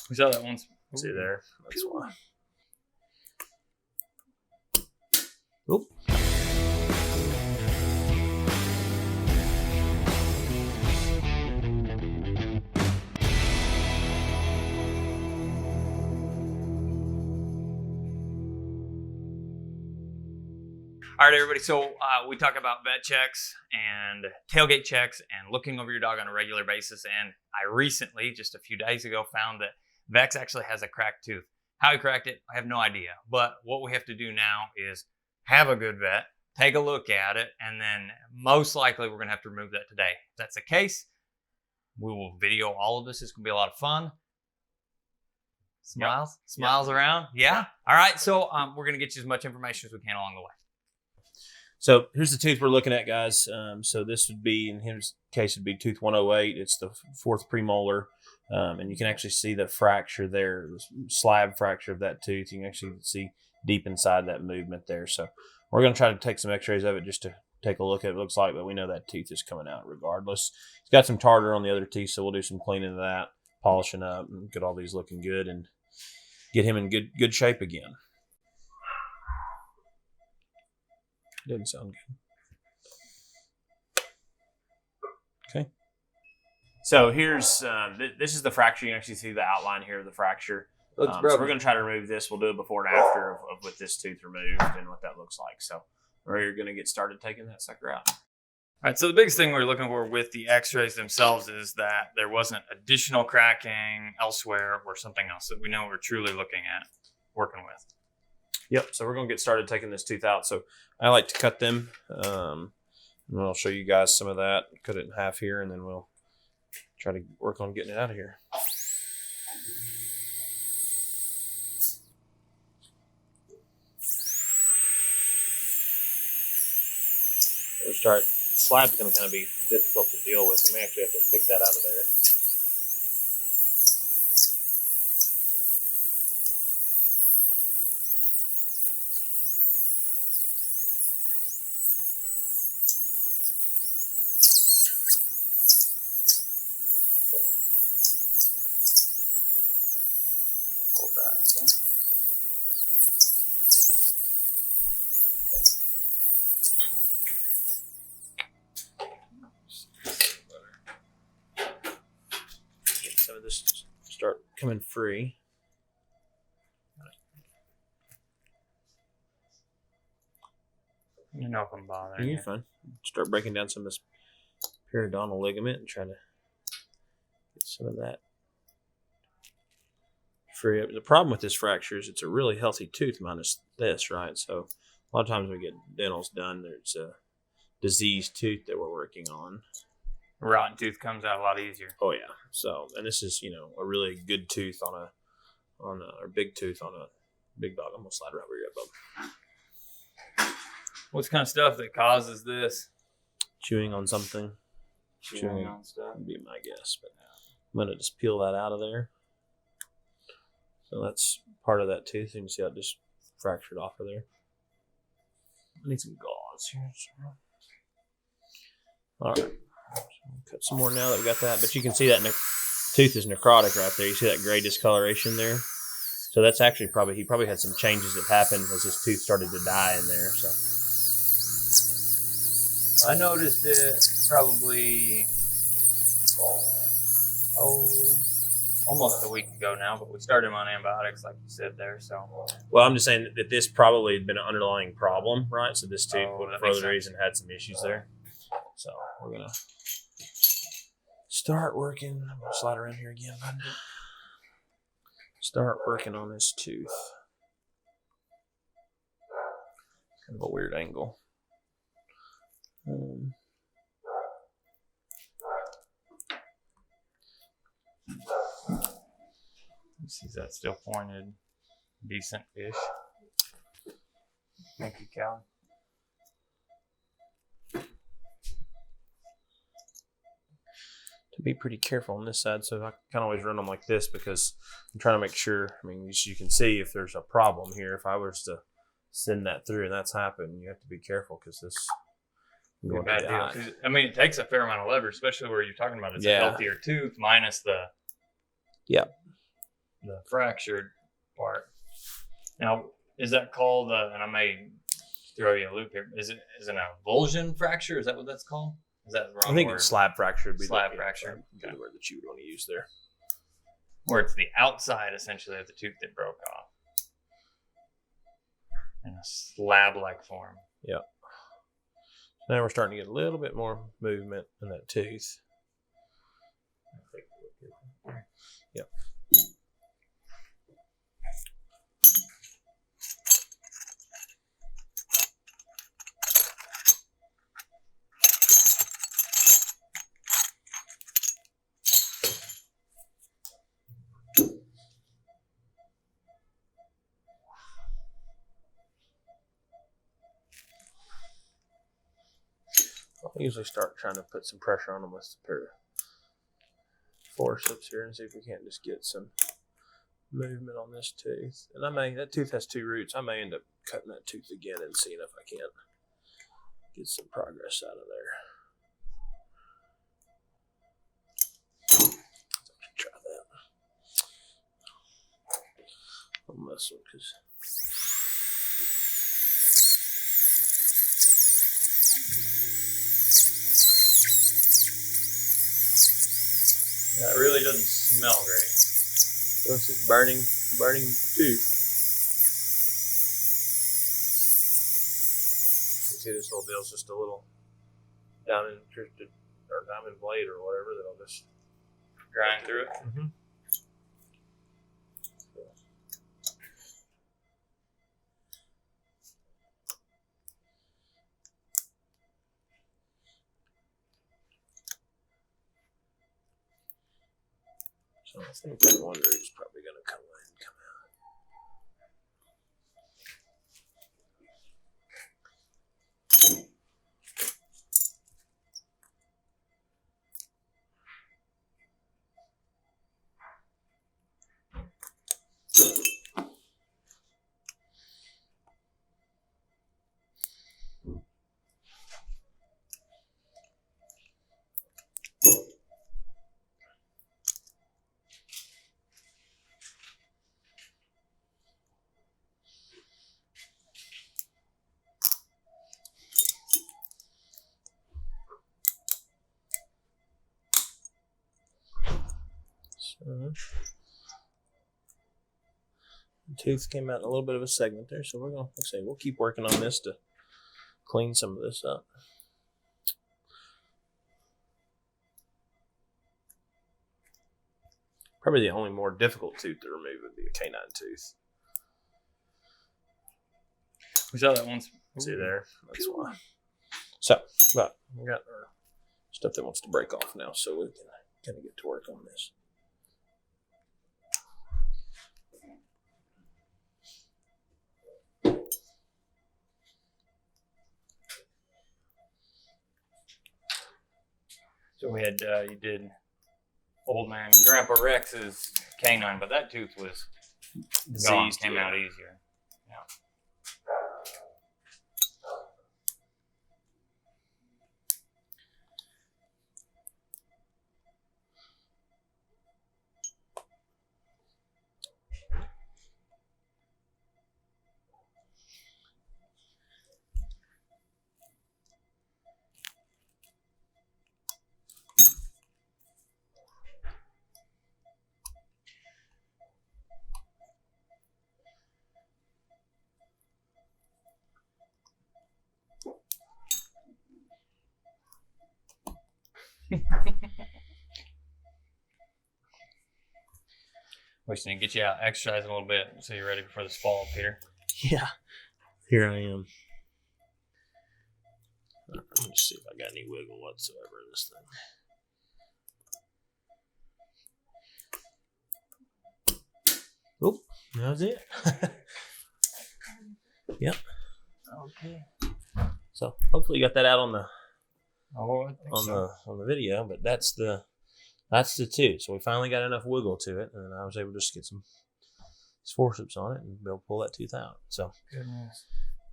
We saw that once. See there? That's why. Oop. All right, everybody. So we talk about vet checks and tailgate checks and looking over your dog on a regular basis. And I recently, just a few days ago, found that Vex actually has a cracked tooth. How he cracked it, I have no idea. But what we have to do now is have a good vet, take a look at it, and then most likely we're going to have to remove that today. If that's the case, we will video all of this. It's going to be a lot of fun. Smiles around. Yeah. All right. So we're going to get you as much information as we can along the way. So here's the tooth we're looking at, guys. So this would be, in his case, would be tooth 108. It's the fourth premolar. And you can actually see the fracture there, the slab fracture of that tooth. You can actually see deep inside that movement there. So we're going to try to take some x-rays of it just to take a look at what it looks like, but we know that tooth is coming out regardless. It's got some tartar on the other teeth, so we'll do some cleaning of that, polishing up, and get all these looking good and get him in good shape again. Doesn't sound good. Okay. So here's, this is the fracture. You can actually see the outline here of the fracture. So we're going to try to remove this. We'll do it before and after of with this tooth removed and what that looks like. So we're going to get started taking that sucker out. All right, so the biggest thing we're looking for with the x-rays themselves is that there wasn't additional cracking elsewhere or something else that we know we're truly looking at working with. Yep, so we're going to get started taking this tooth out. So I like to cut them, and I'll show you guys some of that. Cut it in half here, and then we'll try to work on getting it out of here. We'll start. Slab's going to kind of be difficult to deal with. We may actually have to pick that out of there. Some of this start coming free. You know if I'm bothering You're fine. Start breaking down some of this periodontal ligament and try to get some of that free up. The problem with this fracture is it's a really healthy tooth minus this, right? So a lot of times when we get dentals done, there's a diseased tooth that we're working on. Rotten tooth comes out a lot easier. Oh yeah. So, and this is, a really good tooth or big tooth on a big dog. I'm gonna slide right over here, bub. What's kind of stuff that causes this? Chewing on something. Chewing on stuff would be my guess, but I'm gonna just peel that out of there. So that's part of that tooth. You can see how it just fractured off of there. I need some gauze here. All right. Cut some more now that we got that, but you can see that tooth is necrotic right there. You see that gray discoloration there? So that's actually he probably had some changes that happened as his tooth started to die in there. So I noticed it probably almost a week ago now, but we started him on antibiotics like you said there. So well, I'm just saying that this probably had been an underlying problem, right? So this tooth for whatever reason had some issues there. So we're gonna start working. I'm gonna slide around here again, bud. Start working on this tooth. Kind of a weird angle. See that still pointed, decent-ish. Thank you, Cal. To be pretty careful on this side, so I kind of always run them like this because I'm trying to make sure. You can see if there's a problem here. If I was to send that through and that's happened, you have to be careful because this. It takes a fair amount of leverage, especially where you're talking about it's a healthier tooth minus the. Yeah. the fractured part. Now, is that called? And I may throw you a loop here. Is it an avulsion fracture? Is that what that's called? Is that the wrong I think word? it's slab fracture. Would be Slab fracture. Okay. The word that you would want to use there. Where it's the outside, essentially, of the tooth that broke off. In a slab-like form. Yeah. Now we're starting to get a little bit more movement in that tooth. Yep. I usually start trying to put some pressure on them with a pair of forceps here and see if we can't just get some movement on this tooth. And that tooth has 2 roots. I may end up cutting that tooth again and seeing if I can't get some progress out of there. Try that. I'll mess with because. Yeah, it really doesn't smell great. It's just burning tooth. You see this little deal is just a little diamond blade or whatever that'll just Grind through it. Mm-hmm. So I think that one root is probably going to come in and come out. So, the tooth came out in a little bit of a segment there, so we'll keep working on this to clean some of this up. Probably the only more difficult tooth to remove would be a canine tooth. We saw that once. See there? That's why. So, but we got our stuff that wants to break off now, so we can kind of get to work on this. So we had, you did old man Grandpa Rex's canine, but that tooth was gone, came out easier. Yeah. We just need to get you out exercising a little bit so you're ready for this fall, Peter. Yeah, here I am. Let me see if I got any wiggle whatsoever in this thing. Oh, that was it. Yep. Okay. So hopefully you got that out on the on the video, but that's the tooth. So we finally got enough wiggle to it, and I was able to just get some forceps on it and be able to pull that tooth out. So Goodness.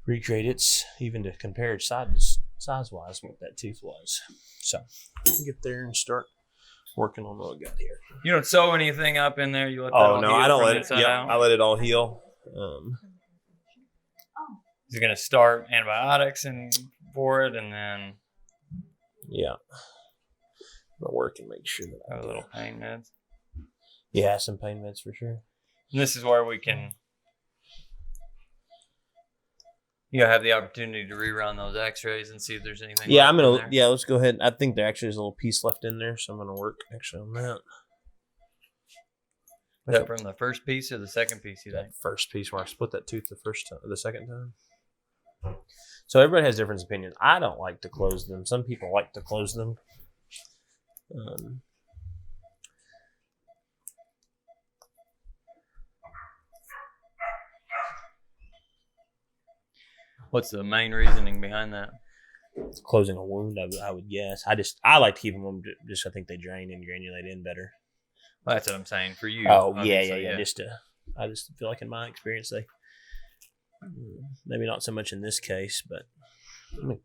recreate its, even to compare size-wise what that tooth was. So we'll get there and start working on what we got here. You don't sew anything up in there. You let that Oh all no, heal I don't from let it. inside Yep, out? I let it all heal. He's gonna start antibiotics and for it, and then Yeah, I'm gonna work and make sure that I a little pain meds. Yeah, some pain meds for sure. And this is where we can, have the opportunity to rerun those X-rays and see if there's anything. Yeah, left I'm in gonna. there. Yeah, let's go ahead. I think there actually is a little piece left in there, so I'm gonna work actually on that. Is that from the first piece or the second piece? You think? That first piece where I split that tooth the second time. So everybody has different opinions. I don't like to close them. Some people like to close them. What's the main reasoning behind that? Closing a wound, I would guess. I like to keep them just. I think they drain and granulate in better. Well, that's what I'm saying for you. Oh yeah. obviously, I just feel like in my experience they maybe not so much in this case, but let me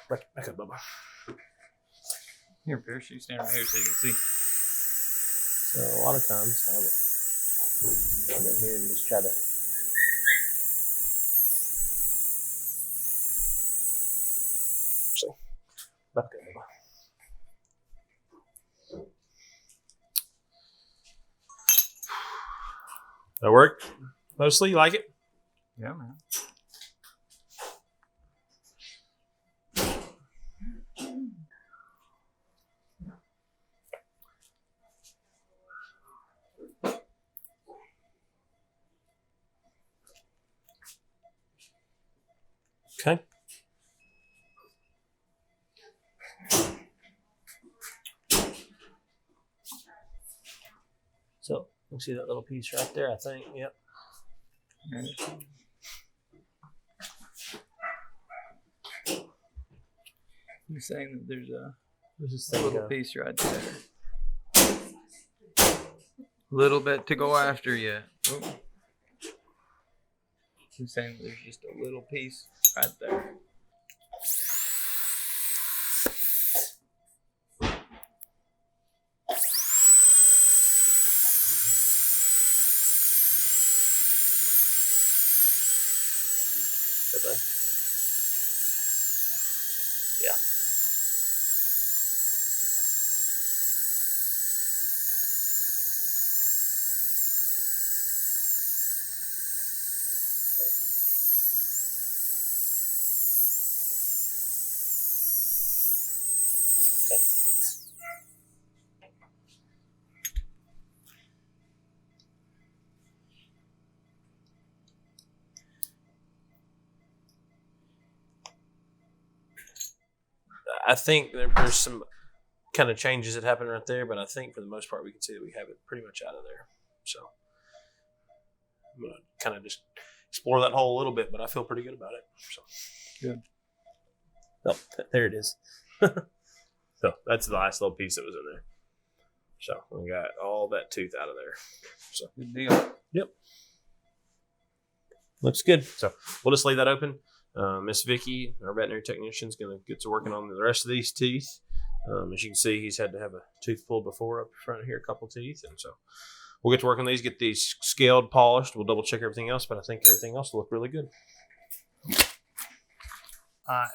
back up, Bubba. Here, Pierce, you stand right here so you can see. So a lot of times I will come in here and just try to. So back up, Bubba. That work? Mostly, you like it? Yeah, man. Okay. So, you see that little piece right there, I think. Yep. You're saying that there's a There's little piece right there. Little bit to go after yet. Oh. You're saying there's just a little piece right there. Yeah. I think there's some kind of changes that happen right there, but I think for the most part we can see that we have it pretty much out of there. So I'm going to kind of just explore that hole a little bit, but I feel pretty good about it. So good. Oh, there it is. So that's the last little piece that was in there. So we got all that tooth out of there. So Good deal. Yep. Looks good. So we'll just leave that open. Miss Vicky, our veterinary technician, is going to get to working on the rest of these teeth. As you can see, he's had to have a tooth pulled before up front here, a couple teeth. And so we'll get to work on these, get these scaled, polished. We'll double check everything else, but I think everything else will look really good.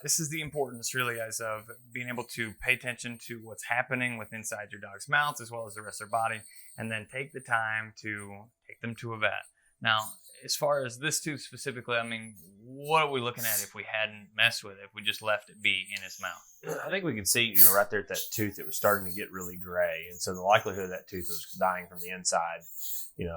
This is the importance, really, guys, of being able to pay attention to what's happening with inside your dog's mouth as well as the rest of their body, and then take the time to take them to a vet. Now, as far as this tooth specifically, I mean, what are we looking at if we hadn't messed with it, if we just left it be in his mouth? I think we could see, right there at that tooth, it was starting to get really gray. And so the likelihood of that tooth was dying from the inside, it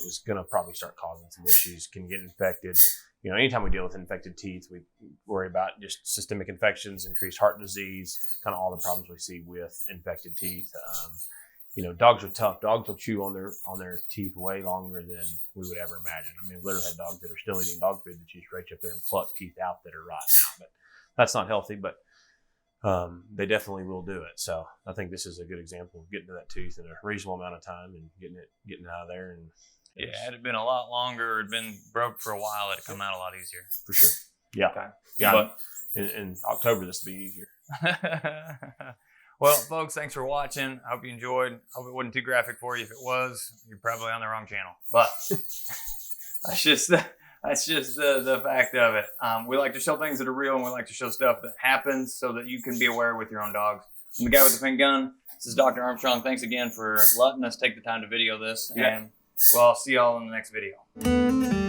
was going to probably start causing some issues, can get infected. Anytime we deal with infected teeth, we worry about just systemic infections, increased heart disease, kind of all the problems we see with infected teeth. Dogs are tough. Dogs will chew on their teeth way longer than we would ever imagine. I mean, we've literally had dogs that are still eating dog food that you just reach up there and pluck teeth out that are rotten now. But that's not healthy, but they definitely will do it. So I think this is a good example of getting to that tooth in a reasonable amount of time and getting it out of there. And yeah, had it been a lot longer, or had been broke for a while, it'd come out a lot easier. For sure. Yeah. Okay. Yeah. But in October, this will be easier. Well, folks, thanks for watching. I hope you enjoyed. I hope it wasn't too graphic for you. If it was, you're probably on the wrong channel. But that's just the fact of it. We like to show things that are real, and we like to show stuff that happens so that you can be aware with your own dogs. I'm the guy with the pink gun. This is Dr. Armstrong. Thanks again for letting us take the time to video this. Yeah. And well, I'll see y'all in the next video.